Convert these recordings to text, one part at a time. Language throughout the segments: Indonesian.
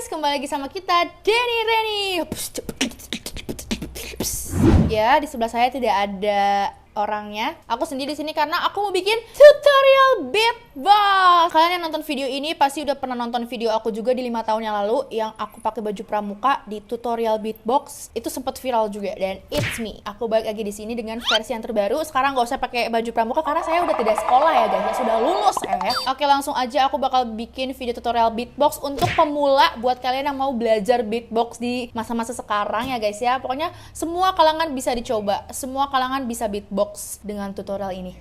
guys, kembali lagi sama kita Denny Reni. Ya, di sebelah saya tidak ada orangnya. Aku sendiri di sini karena aku mau bikin tutorial beatbox. Kalian yang nonton video ini pasti udah pernah nonton video aku juga di 5 tahun yang lalu yang aku pakai baju pramuka di tutorial beatbox. Itu sempat viral juga dan it's me. Aku balik lagi di sini dengan versi yang terbaru. Sekarang gak usah pakai baju pramuka karena saya udah tidak sekolah ya guys. Sudah lulus ya. Oke, langsung aja aku bakal bikin video tutorial beatbox untuk pemula buat kalian yang mau belajar beatbox di masa-masa sekarang ya guys ya. Pokoknya semua kalangan bisa dicoba. Semua kalangan bisa beatbox dengan tutorial ini.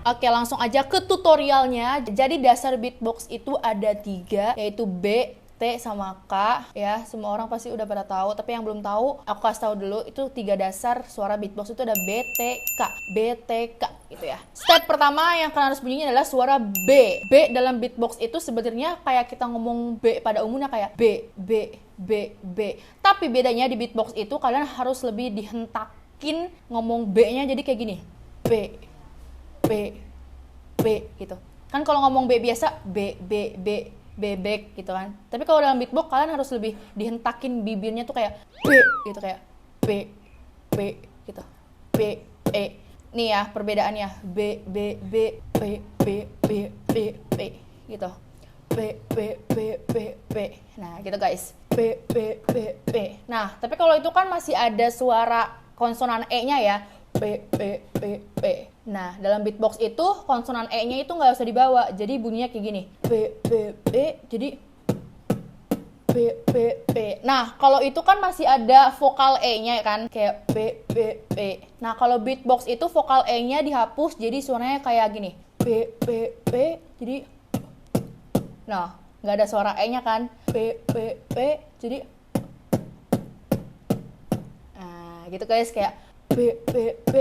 Oke, langsung aja ke tutorialnya. Jadi dasar beatbox itu ada 3, yaitu B, T, sama K ya. Semua orang pasti udah pada tahu, tapi yang belum tahu aku kasih tahu dulu. Itu 3 dasar suara beatbox itu ada B, T, K. B, T, K gitu ya. Step pertama yang kalian harus bunyinya adalah suara B. B dalam beatbox itu sebenarnya kayak kita ngomong B pada umumnya kayak B, B, B, B. Tapi bedanya di beatbox itu kalian harus lebih dihentak ngomong B-nya jadi kayak gini. B, B, B gitu. Kan kalau ngomong B biasa B, B, B, bebek gitu kan. Tapi kalau dalam beatbox kalian harus lebih dihentakin bibirnya tuh kayak B gitu, kayak B, B gitu. B, E. Nih ya perbedaannya. B, B, B, B, B, B, B, B gitu. B, B, B, B, B. Nah gitu guys. B, B, B, B. Nah tapi kalau itu kan masih ada suara konsonan E-nya ya, B, B, B, B. Nah, dalam beatbox itu konsonan E-nya itu nggak usah dibawa, jadi bunyinya kayak gini, B, B, B, jadi B, B, B. Nah, kalau itu kan masih ada vokal E-nya kan, kayak B, B, B. Nah, kalau beatbox itu vokal E-nya dihapus, jadi suaranya kayak gini, B, B, B, jadi, nah, nggak ada suara E-nya kan, B, B, B, jadi gitu guys, kayak B, B, B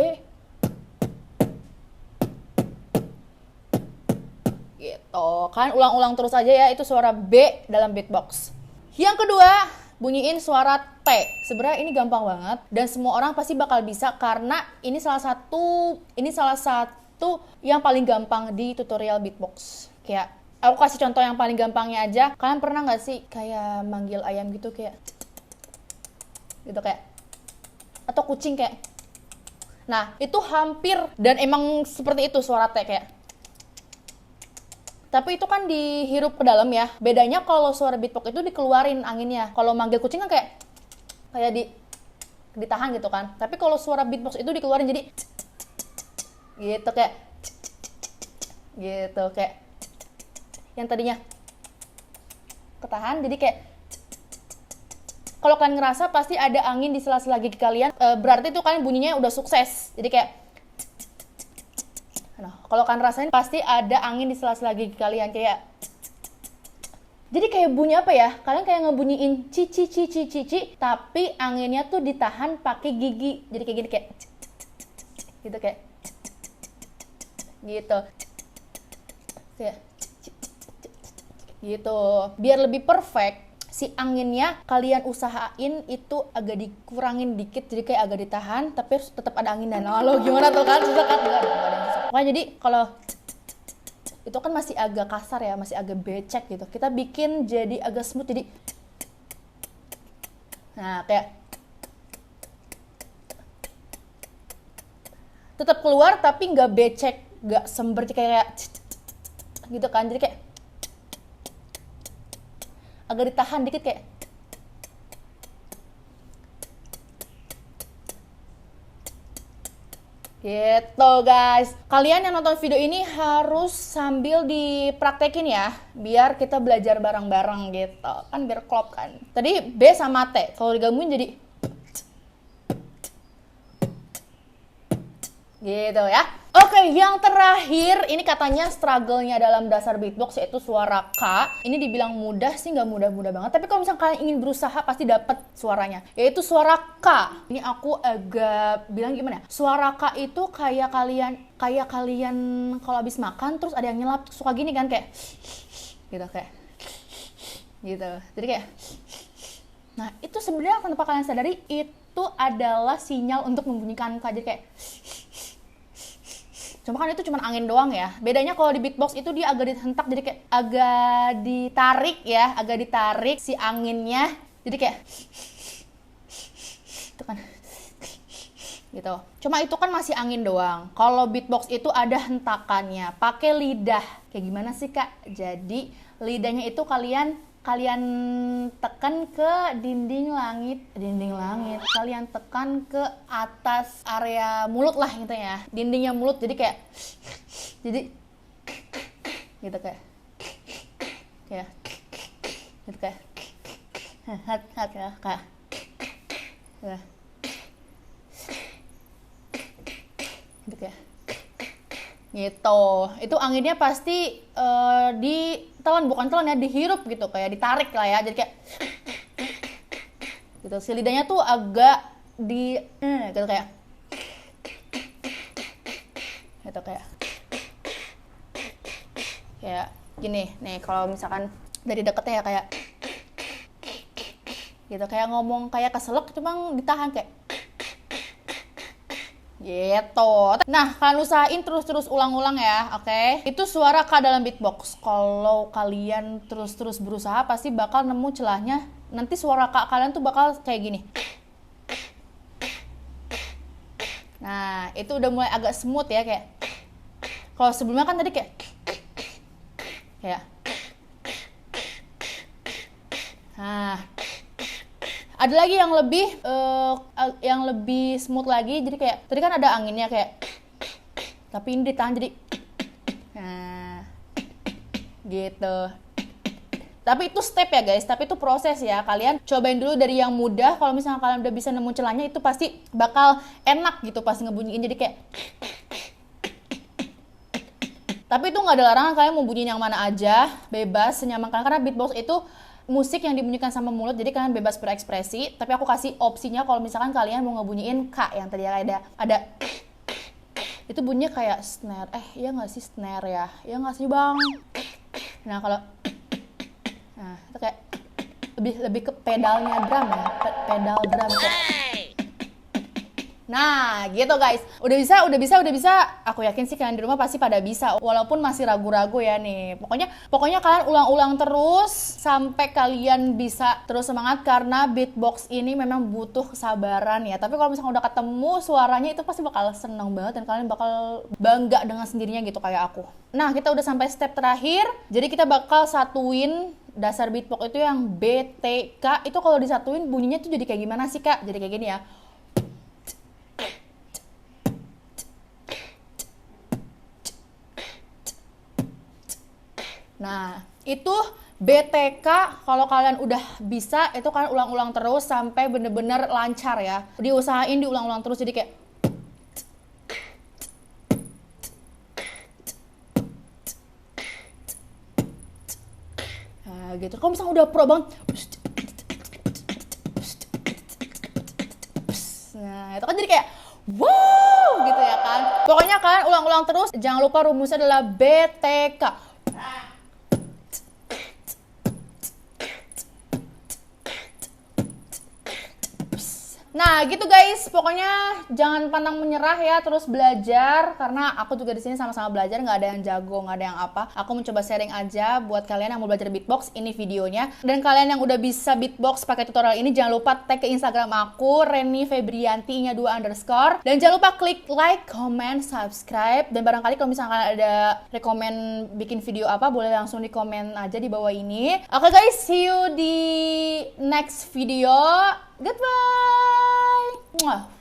gitu kan, ulang-ulang terus aja ya, itu suara B dalam beatbox. Yang kedua, bunyiin suara T. Sebenarnya ini gampang banget dan semua orang pasti bakal bisa karena ini salah satu yang paling gampang di tutorial beatbox. Kayak aku kasih contoh yang paling gampangnya aja. Kalian pernah nggak sih kayak manggil ayam gitu, kayak gitu, kayak, atau kucing kayak, nah itu hampir dan emang seperti itu suara T kayak. Tapi itu kan dihirup ke dalam ya. Bedanya kalau suara beatbox itu dikeluarin anginnya. Kalau manggil kucing kan kayak ditahan gitu kan. Tapi kalau suara beatbox itu dikeluarin jadi gitu, kayak gitu, kayak yang tadinya ketahan jadi kayak. Kalau kalian ngerasa pasti ada angin di sela-sela gigi kalian, berarti itu kalian bunyinya udah sukses. Jadi kayak, nah kalau kalian rasain pasti ada angin di sela-sela gigi kalian kayak. Jadi kayak bunyi apa ya? Kalian kayak ngebunyiin cici cici cici, tapi anginnya tuh ditahan pakai gigi. Jadi kayak gini, kayak gitu, kayak gitu, kayak gitu. Biar lebih perfect, si anginnya kalian usahain itu agak dikurangin dikit, jadi kayak agak ditahan tapi harus tetap ada angin. Dan lo gimana tuh kan, susah kan? Enggak ada yang susah. Pokoknya jadi kalau itu kan masih agak kasar ya, masih agak becek gitu, kita bikin jadi agak smooth, jadi nah kayak tetap keluar tapi nggak becek, nggak sember kayak gitu kan, jadi kayak agak ditahan dikit kayak gitu guys. Kalian yang nonton video ini harus sambil dipraktekin ya, biar kita belajar bareng-bareng gitu kan, biar klop kan. Tadi B sama T, kalau digabungin jadi gitu ya. Oke, yang terakhir ini katanya struggle-nya dalam dasar beatbox yaitu suara K. Ini dibilang mudah sih, nggak mudah-mudah banget. Tapi kalau misalnya kalian ingin berusaha pasti dapat suaranya, yaitu suara K. Ini aku agak bilang gimana? Suara K itu kayak kalian kalau habis makan terus ada yang nyelap suka gini kan, kayak gitu, kayak gitu. Jadi kayak, nah itu sebenarnya tanpa kalian sadari itu adalah sinyal untuk membunyikan K. Jadi kayak Cuma kan itu cuma angin doang ya. Bedanya kalau di beatbox itu dia agak dihentak, jadi kayak agak ditarik ya, agak ditarik si anginnya. Jadi kayak itu kan gitu. Cuma itu kan masih angin doang. Kalau beatbox itu ada hentakannya, pakai lidah. Kayak gimana sih Kak? Jadi lidahnya itu kalian tekan ke dinding langit. Kalian tekan ke atas area mulut lah gitu ya. Dindingnya mulut, jadi kayak gitu kayak gitu kayak gitu ya. Gitu. Itu anginnya pasti bukan telan ya, dihirup gitu, kayak ditarik lah ya. Jadi kayak gitu. Si lidahnya tuh agak gitu kayak gitu kayak gini. Nih kalau misalkan dari deketnya ya kayak gitu, kayak ngomong kayak keselak cuma ditahan kayak gitu. Nah, kalian usahain terus ulang-ulang ya, oke? Itu suara Kak dalam beatbox. Kalau kalian terus berusaha, pasti bakal nemu celahnya. Nanti suara Kak kalian tuh bakal kayak gini. Nah, itu udah mulai agak smooth ya, kayak. Kalau sebelumnya kan tadi kayak. Nah, ada lagi yang lebih smooth lagi, jadi kayak tadi kan ada anginnya kayak, tapi ini ditahan jadi gitu. Tapi itu step ya guys, tapi itu proses ya. Kalian cobain dulu dari yang mudah. Kalau misalnya kalian udah bisa nemu celahnya, itu pasti bakal enak gitu pas ngebunyiin, jadi kayak. Tapi itu nggak ada larangan, kalian mau bunyiin yang mana aja, bebas senyaman kalian, karena beatbox itu musik yang dibunyikan sama mulut, jadi kalian bebas berekspresi. Tapi aku kasih opsinya kalau misalkan kalian mau ngebunyiin K yang tadi ada itu bunyinya kayak snare. Iya nggak sih snare ya? Iya nggak sih bang? Nah kalau itu kayak lebih ke pedalnya drum ya, pedal drum kayak. Nah, gitu guys. Udah bisa. Aku yakin sih kalian di rumah pasti pada bisa. Walaupun masih ragu-ragu ya nih. Pokoknya kalian ulang-ulang terus sampai kalian bisa terus semangat, karena beatbox ini memang butuh kesabaran ya. Tapi kalau misalnya udah ketemu suaranya, itu pasti bakal seneng banget dan kalian bakal bangga dengan sendirinya gitu kayak aku. Nah, kita udah sampai step terakhir. Jadi kita bakal satuin dasar beatbox itu yang B, T, K. Itu kalau disatuin bunyinya tuh jadi kayak gimana sih Kak? Jadi kayak gini ya. Nah, itu BTK kalau kalian udah bisa, itu kalian ulang-ulang terus sampai bener-bener lancar ya. Diusahain diulang-ulang terus, jadi kayak gitu. Kalau misalnya udah pro banget, nah itu kan jadi kayak wow gitu ya kan. Pokoknya kalian ulang-ulang terus. Jangan lupa rumusnya adalah BTK. Nah gitu guys, pokoknya jangan pantang menyerah ya, terus belajar, karena aku juga di sini sama-sama belajar, nggak ada yang jago, nggak ada yang apa. Aku mencoba sharing aja buat kalian yang mau belajar beatbox, ini videonya. Dan kalian yang udah bisa beatbox pakai tutorial ini, jangan lupa tag ke Instagram aku, Reni Febrianti nya 2_. Dan jangan lupa klik like, comment, subscribe. Dan barangkali kalau misalkan ada rekomen bikin video apa, boleh langsung di komen aja di bawah ini. Oke guys, see you di next video. Goodbye. Mwah.